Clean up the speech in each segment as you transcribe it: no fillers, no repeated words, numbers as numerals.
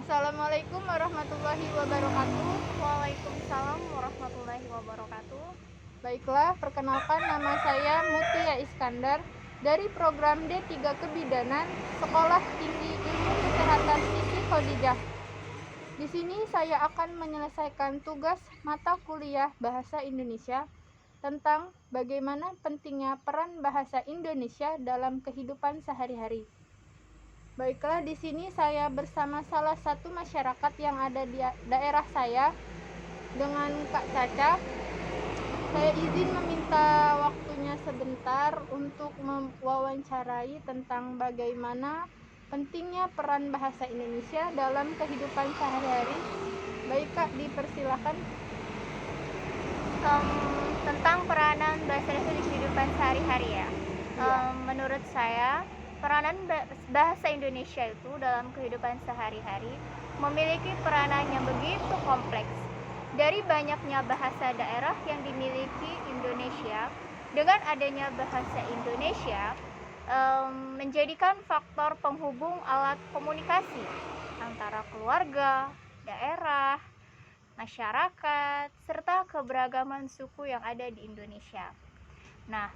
Assalamualaikum warahmatullahi wabarakatuh. Waalaikumsalam warahmatullahi wabarakatuh. Baiklah, perkenalkan nama saya Mutia Iskandar dari program D3 Kebidanan Sekolah Tinggi Ilmu Kesehatan Siti Khadijah. Di sini saya akan menyelesaikan tugas mata kuliah Bahasa Indonesia tentang bagaimana pentingnya peran bahasa Indonesia dalam kehidupan sehari-hari. Baiklah, di sini saya bersama salah satu masyarakat yang ada di daerah saya dengan Kak Caca. Saya izin meminta waktunya sebentar untuk mewawancarai tentang bagaimana pentingnya peran bahasa Indonesia dalam kehidupan sehari-hari. Baik Kak, dipersilakan. Tentang peranan bahasa Indonesia di kehidupan sehari-hari ya. Menurut saya, peranan bahasa Indonesia itu dalam kehidupan sehari-hari memiliki peranan yang begitu kompleks. Dari banyaknya bahasa daerah yang dimiliki Indonesia, dengan adanya bahasa Indonesia menjadikan faktor penghubung alat komunikasi antara keluarga, daerah, masyarakat, serta keberagaman suku yang ada di Indonesia. Nah,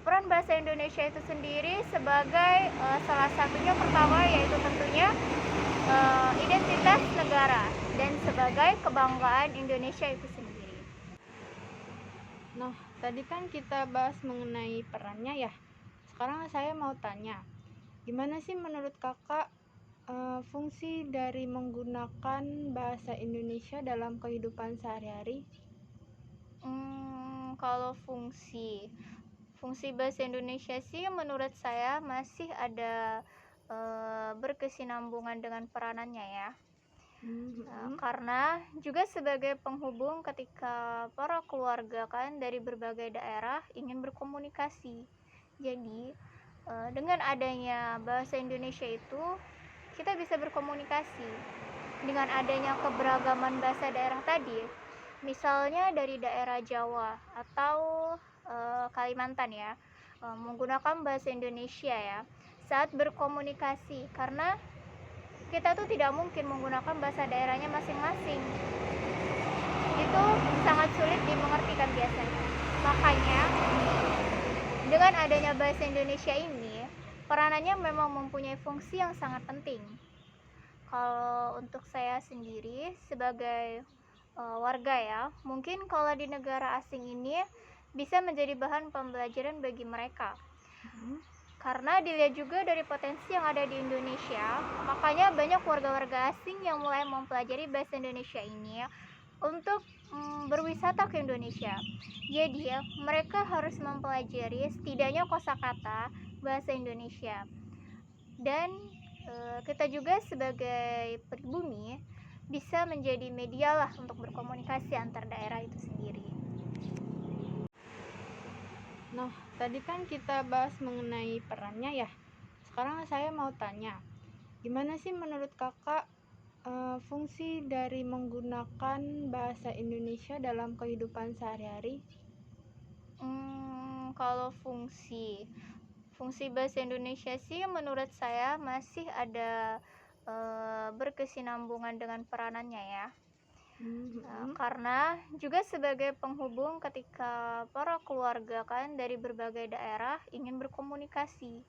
peran bahasa Indonesia itu sendiri sebagai salah satunya pertama yaitu tentunya identitas negara dan sebagai kebanggaan Indonesia itu sendiri. Nah, tadi kan kita bahas mengenai perannya ya. Sekarang saya mau tanya, gimana sih menurut kakak fungsi dari menggunakan bahasa Indonesia dalam kehidupan sehari-hari? Kalau fungsi bahasa Indonesia sih menurut saya masih ada berkesinambungan dengan peranannya ya. Karena juga sebagai penghubung ketika para keluarga kan dari berbagai daerah ingin berkomunikasi. Jadi dengan adanya bahasa Indonesia itu kita bisa berkomunikasi. Dengan adanya keberagaman bahasa daerah tadi, misalnya dari daerah Jawa atau Kalimantan ya, menggunakan bahasa Indonesia ya saat berkomunikasi, karena kita tuh tidak mungkin menggunakan bahasa daerahnya masing-masing. Itu sangat sulit dimengertikan biasanya. Makanya dengan adanya bahasa Indonesia ini, peranannya memang mempunyai fungsi yang sangat penting. Kalau untuk saya sendiri sebagai warga ya, mungkin kalau di negara asing ini bisa menjadi bahan pembelajaran bagi mereka. Karena dilihat juga dari potensi yang ada di Indonesia, makanya banyak warga-warga asing yang mulai mempelajari bahasa Indonesia ini untuk berwisata ke Indonesia. Jadi mereka harus mempelajari setidaknya kosakata bahasa Indonesia. Dan kita juga sebagai pribumi bisa menjadi media lah untuk berkomunikasi antar daerah itu sendiri. Nah, tadi kan kita bahas mengenai perannya ya. Sekarang saya mau tanya, gimana sih menurut kakak fungsi dari menggunakan bahasa Indonesia dalam kehidupan sehari-hari? Kalau fungsi bahasa Indonesia sih menurut saya masih ada berkesinambungan dengan peranannya ya. Karena juga sebagai penghubung ketika para keluarga kan dari berbagai daerah ingin berkomunikasi.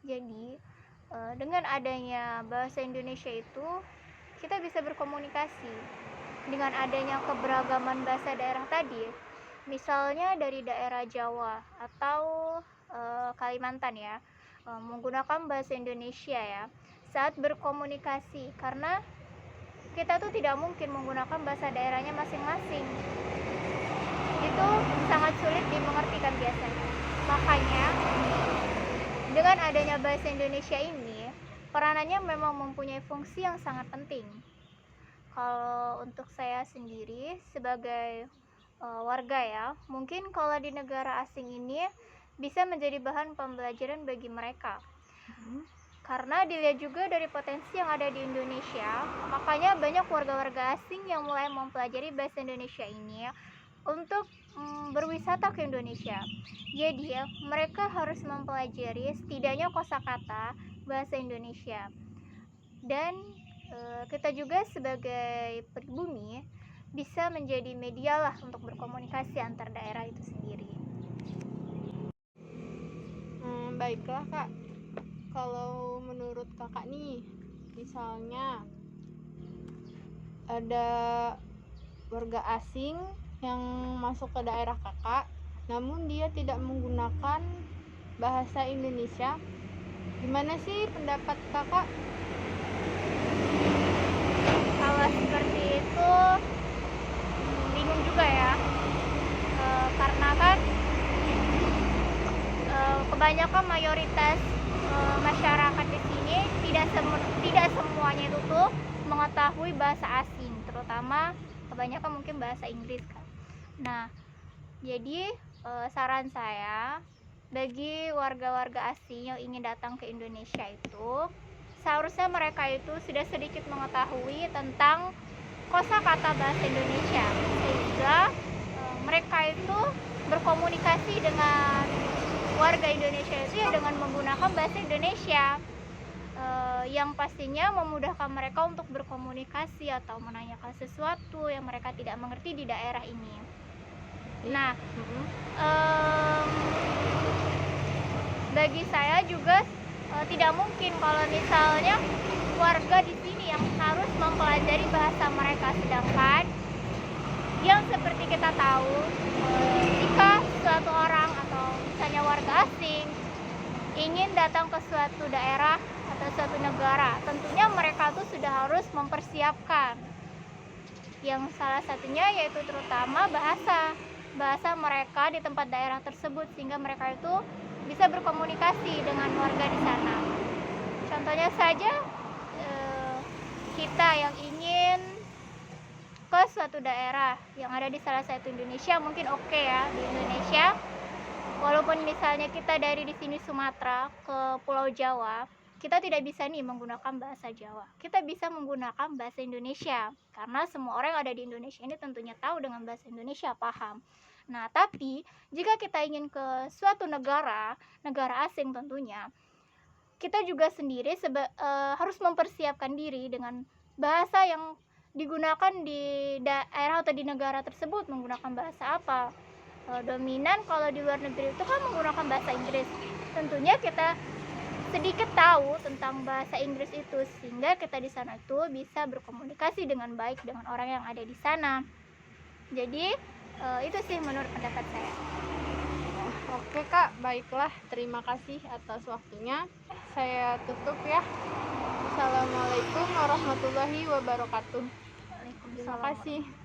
Jadi dengan adanya bahasa Indonesia itu kita bisa berkomunikasi. Dengan adanya keberagaman bahasa daerah tadi, misalnya dari daerah Jawa atau Kalimantan ya, menggunakan bahasa Indonesia ya saat berkomunikasi, karena kita tuh tidak mungkin menggunakan bahasa daerahnya masing-masing. Itu sangat sulit dimengertikan biasanya. Makanya dengan adanya bahasa Indonesia ini, peranannya memang mempunyai fungsi yang sangat penting. Kalau untuk saya sendiri sebagai warga ya, mungkin kalau di negara asing ini bisa menjadi bahan pembelajaran bagi mereka. Karena dilihat juga dari potensi yang ada di Indonesia, makanya banyak warga-warga asing yang mulai mempelajari bahasa Indonesia ini untuk berwisata ke Indonesia. Jadi mereka harus mempelajari setidaknya kosakata bahasa Indonesia. Dan kita juga sebagai pribumi bisa menjadi media lah untuk berkomunikasi antar daerah itu sendiri. Baiklah Kak, kalau menurut Kakak nih, misalnya ada warga asing yang masuk ke daerah Kakak, namun dia tidak menggunakan bahasa Indonesia, gimana sih pendapat Kakak? Kalau seperti itu bingung juga ya, karena kan kebanyakan mayoritas masyarakat di sini tidak semuanya itu tuh mengetahui bahasa asing, terutama kebanyakan mungkin bahasa Inggris kan. Nah, jadi saran saya bagi warga-warga asing yang ingin datang ke Indonesia itu seharusnya mereka itu sudah sedikit mengetahui tentang kosakata bahasa Indonesia, sehingga mereka itu berkomunikasi dengan warga Indonesia itu ya dengan menggunakan bahasa Indonesia, yang pastinya memudahkan mereka untuk berkomunikasi atau menanyakan sesuatu yang mereka tidak mengerti di daerah ini. Nah, bagi saya juga tidak mungkin kalau misalnya warga di sini yang harus mempelajari bahasa mereka, sedangkan yang seperti kita tahu, jika suatu orang atau misalnya warga asing ingin datang ke suatu daerah atau suatu negara, tentunya mereka tuh sudah harus mempersiapkan yang salah satunya yaitu terutama bahasa mereka di tempat daerah tersebut, sehingga mereka itu bisa berkomunikasi dengan warga di sana. Contohnya saja, kita yang ingin ke suatu daerah yang ada di salah satu Indonesia, mungkin oke ya di Indonesia, walaupun misalnya kita dari di sini Sumatera ke Pulau Jawa, kita tidak bisa nih menggunakan bahasa Jawa, kita bisa menggunakan bahasa Indonesia karena semua orang yang ada di Indonesia ini tentunya tahu dengan bahasa Indonesia, paham. Nah, tapi jika kita ingin ke suatu negara asing, tentunya kita juga sendiri harus mempersiapkan diri dengan bahasa yang digunakan di daerah atau di negara tersebut, menggunakan bahasa apa. Dominan kalau di luar negeri itu kan menggunakan bahasa Inggris, tentunya kita sedikit tahu tentang bahasa Inggris itu, sehingga kita di sana itu bisa berkomunikasi dengan baik dengan orang yang ada di sana. Jadi itu sih menurut pendapat saya. Oke Kak, baiklah, terima kasih atas waktunya. Saya tutup ya. Assalamualaikum warahmatullahi wabarakatuh. Waalaikumsalam. Terima kasih.